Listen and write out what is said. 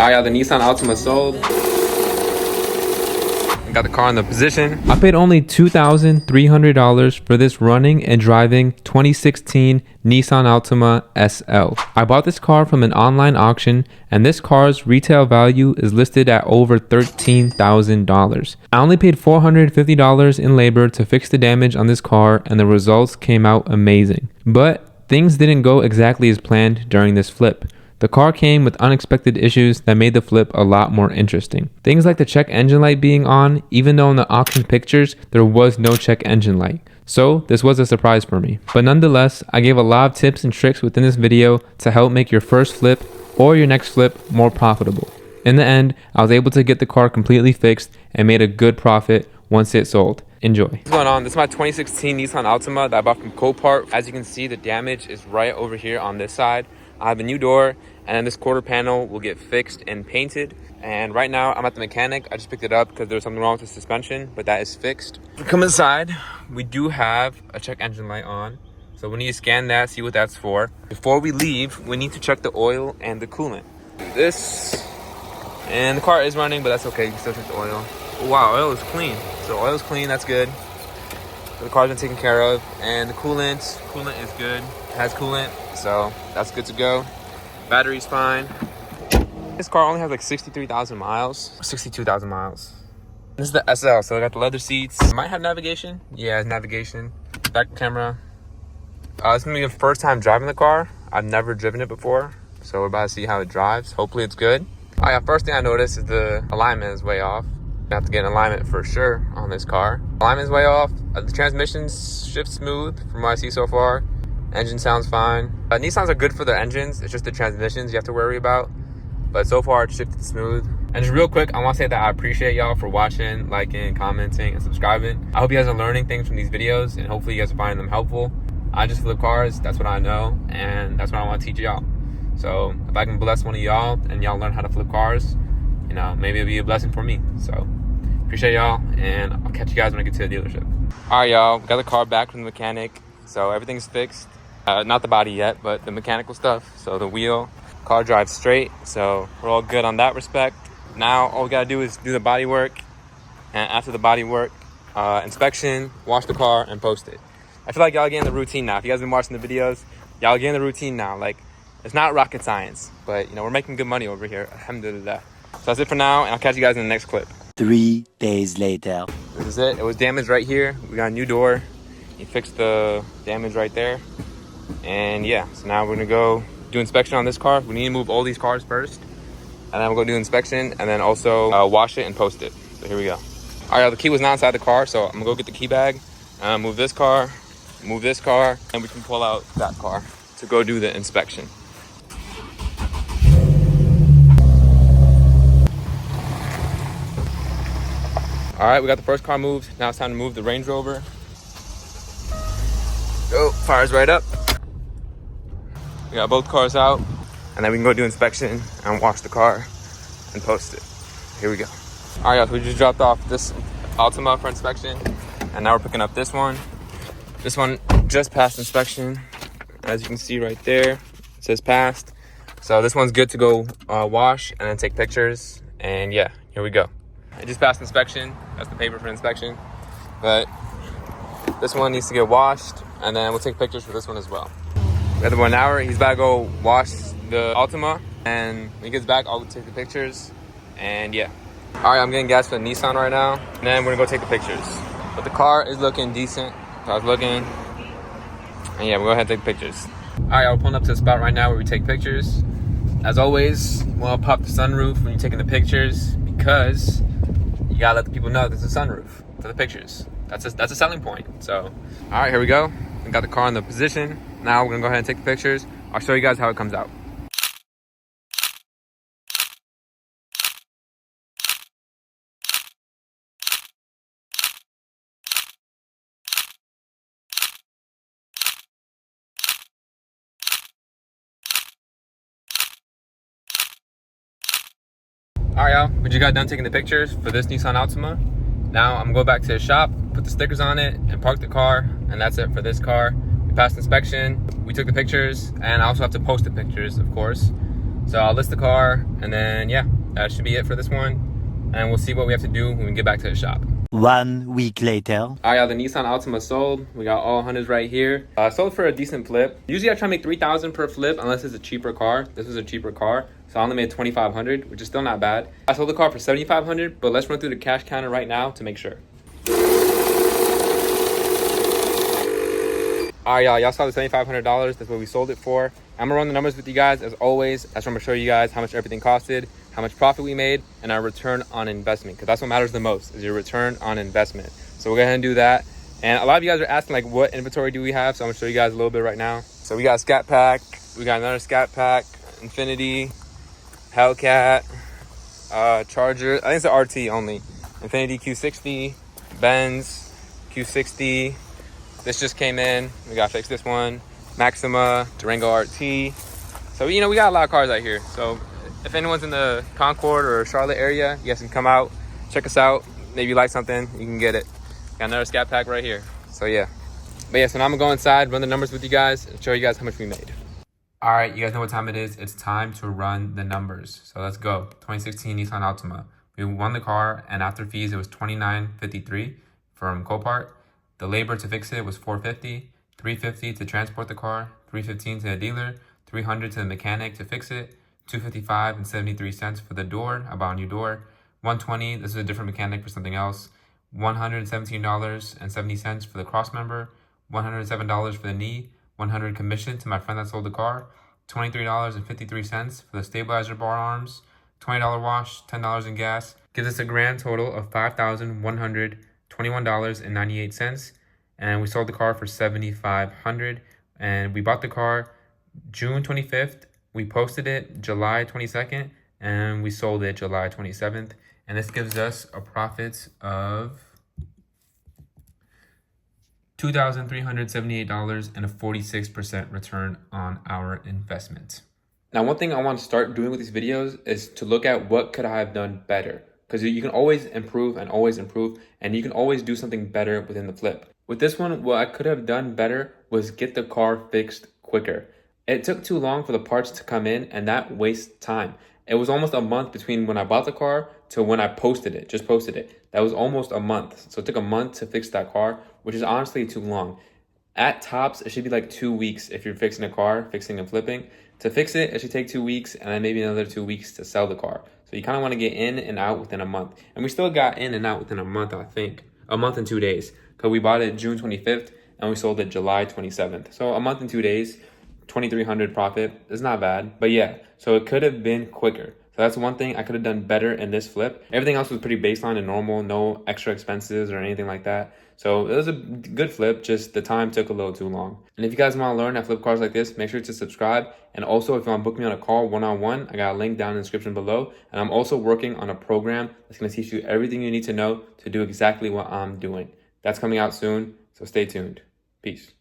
Alright, the Nissan Altima sold. Got the car in the position. I paid only $2,300 for this running and driving 2016 Nissan Altima SL. I bought this car from an online auction, and this car's retail value is listed at over $13,000. I only paid $450 in labor to fix the damage on this car, and the results came out amazing. But things didn't go exactly as planned during this flip. The car came with unexpected issues that made the flip a lot more interesting. Things like the check engine light being on, even though in the auction pictures, there was no check engine light. So this was a surprise for me. But nonetheless, I gave a lot of tips and tricks within this video to help make your first flip or your next flip more profitable. In the end, I was able to get the car completely fixed and made a good profit once it sold. Enjoy. What's going on? This is my 2016 Nissan Altima that I bought from Copart. As you can see, the damage is right over here on this side. I have a new door, and then this quarter panel will get fixed and painted. And right now I'm at the mechanic. I just picked it up because there was something wrong with the suspension, but that is fixed. We come inside, we do have a check engine light on, so we need to scan that, see what that's for. Before we leave, we need to check the oil and the coolant. And the car is running, but that's okay. You can still check the oil. Oh, wow, oil is clean. So oil is clean, that's good. So the car's been taken care of, and the coolant is good. It has coolant, so that's good to go. Battery's fine. This car only has like 63,000 miles, 62,000 miles. This is the SL, so I got the leather seats. Might have navigation. Yeah, it's navigation. Back camera. It's gonna be the first time driving the car. I've never driven it before, so we're about to see how it drives. Hopefully it's good. Oh yeah, first thing I noticed is the alignment is way off. I have to get an alignment for sure on this car. Alignment is way off. The transmission shifts smooth from what I see so far. Engine sounds fine. Nissans are good for their engines. It's just the transmissions you have to worry about. But so far, it's shifted smooth. And just real quick, I want to say that I appreciate y'all for watching, liking, commenting, and subscribing. I hope you guys are learning things from these videos, and hopefully you guys are finding them helpful. I just flip cars. That's what I know, and that's what I want to teach y'all. So if I can bless one of y'all and y'all learn how to flip cars, you know, maybe it'll be a blessing for me. So appreciate y'all, and I'll catch you guys when I get to the dealership. All right, y'all. Got the car back from the mechanic, so everything's fixed. Not the body yet, but the mechanical stuff. So the wheel, car drives straight, so we're all good on that respect. Now all we gotta do is do the body work, and after the body work, inspection, wash the car, and post it. I feel like y'all getting the routine now. If you guys been watching the videos, y'all getting the routine now. Like, it's not rocket science, but you know, we're making good money over here. Alhamdulillah. So that's it for now, and I'll catch you guys in the next clip. 3 days later. This is it. It was damaged right here. We got a new door. He fixed the damage right there. And yeah, so now we're gonna go do inspection on this car. We need to move all these cars first, and then we'll go do inspection, and then also wash it and post it. So here we go. All right, the key was not inside the car, so I'm gonna go get the key bag, move this car, and we can pull out that car to go do the inspection. All right, we got the first car moved. Now it's time to move the Range Rover. Go, fires right up. We got both cars out, and then we can go do inspection and wash the car and post it. Here we go. All right, guys, we just dropped off this Altima for inspection, and now we're picking up this one. This one just passed inspection. As you can see right there, it says passed. So this one's good to go wash and then take pictures. And yeah, here we go. It just passed inspection. That's the paper for inspection. But this one needs to get washed, and then we'll take pictures for this one as well. We have about an hour. He's about to go wash the Altima, and when he gets back, I'll take the pictures. And yeah. All right, I'm getting gas for the Nissan right now, and then we're gonna go take the pictures. But the car is looking decent. Car's looking, and yeah, we'll go ahead and take pictures. All right, we're pulling up to the spot right now where we take pictures. As always, we'll pop the sunroof when you're taking the pictures, because you gotta let the people know there's a sunroof for the pictures. That's a selling point. So, all right, here we go. We got the car in the position. Now we're gonna go ahead and take the pictures. I'll show you guys how it comes out. All right, y'all, we just got done taking the pictures for this Nissan Altima. Now I'm gonna go back to the shop, put the stickers on it, and park the car, and that's it for this car. We passed inspection, we took the pictures, and I also have to post the pictures, of course. So I'll list the car, and then yeah, that should be it for this one. And we'll see what we have to do when we get back to the shop. 1 week later. All right, y'all, the Nissan Altima sold. We got all hunters right here. Sold for a decent flip. Usually I try to make $3,000 per flip unless it's a cheaper car. This was a cheaper car, so I only made $2,500, which is still not bad. I sold the car for $7,500, but let's run through the cash counter right now to make sure. All right, y'all saw the $7,500. That's what we sold it for. I'm gonna run the numbers with you guys as always. That's where I'm gonna show you guys how much everything costed, how much profit we made, and our return on investment, because that's what matters the most, is your return on investment. So we'll go ahead and do that. And a lot of you guys are asking like, what inventory do we have? So I'm gonna show you guys a little bit right now. So we got Scat Pack, we got another Scat Pack, Infinity, Hellcat, Charger. I think it's the RT only. Infinity Q60, Benz Q60. This just came in. We gotta fix this one. Maxima, Durango RT. So we got a lot of cars out here. So if anyone's in the Concord or Charlotte area, you guys can come out, check us out. Maybe you like something, you can get it. Got another Scat Pack right here. So yeah. But yeah, so now I'm gonna go inside, run the numbers with you guys, and show you guys how much we made. All right, you guys know what time it is. It's time to run the numbers. So let's go. 2016 Nissan Altima. We won the car, and after fees, it was $29.53 from Copart. The labor to fix it was $450, $350 to transport the car, $315 to the dealer, $300 to the mechanic to fix it, $255.73 for the door. I bought a new door, $120. This is a different mechanic for something else. $117.70 for the cross member, $107 for the knee, $100 commission to my friend that sold the car, $23.53 for the stabilizer bar arms, $20 wash, $10 in gas. Gives us a grand total of $5,121.98, and we sold the car for $7,500. And we bought the car June 25th. We posted it July 22nd, and we sold it July 27th. And this gives us a profit of $2,378 and a 46% return on our investment. Now, one thing I want to start doing with these videos is to look at what could I have done better. Because you can always improve, and you can always do something better within the flip. With this one, what I could have done better was get the car fixed quicker. It took too long for the parts to come in, and that wastes time. It was almost a month between when I bought the car to when I just posted it. That was almost a month. So it took a month to fix that car, which is honestly too long. At tops, it should be like 2 weeks if you're fixing a car, fixing and flipping. To fix it, it should take 2 weeks, and then maybe another 2 weeks to sell the car. So you kind of want to get in and out within a month. And we still got in and out within a month, I think. A month and 2 days. Because we bought it June 25th, and we sold it July 27th. So a month and 2 days, $2,300 profit. It's not bad. But yeah, so it could have been quicker. So that's one thing I could have done better in this flip. Everything else was pretty baseline and normal. No extra expenses or anything like that. So it was a good flip, just the time took a little too long. And if you guys want to learn how to flip cars like this, make sure to subscribe. And also, if you want to book me on a call one-on-one, I got a link down in the description below. And I'm also working on a program that's going to teach you everything you need to know to do exactly what I'm doing. That's coming out soon, so stay tuned. Peace.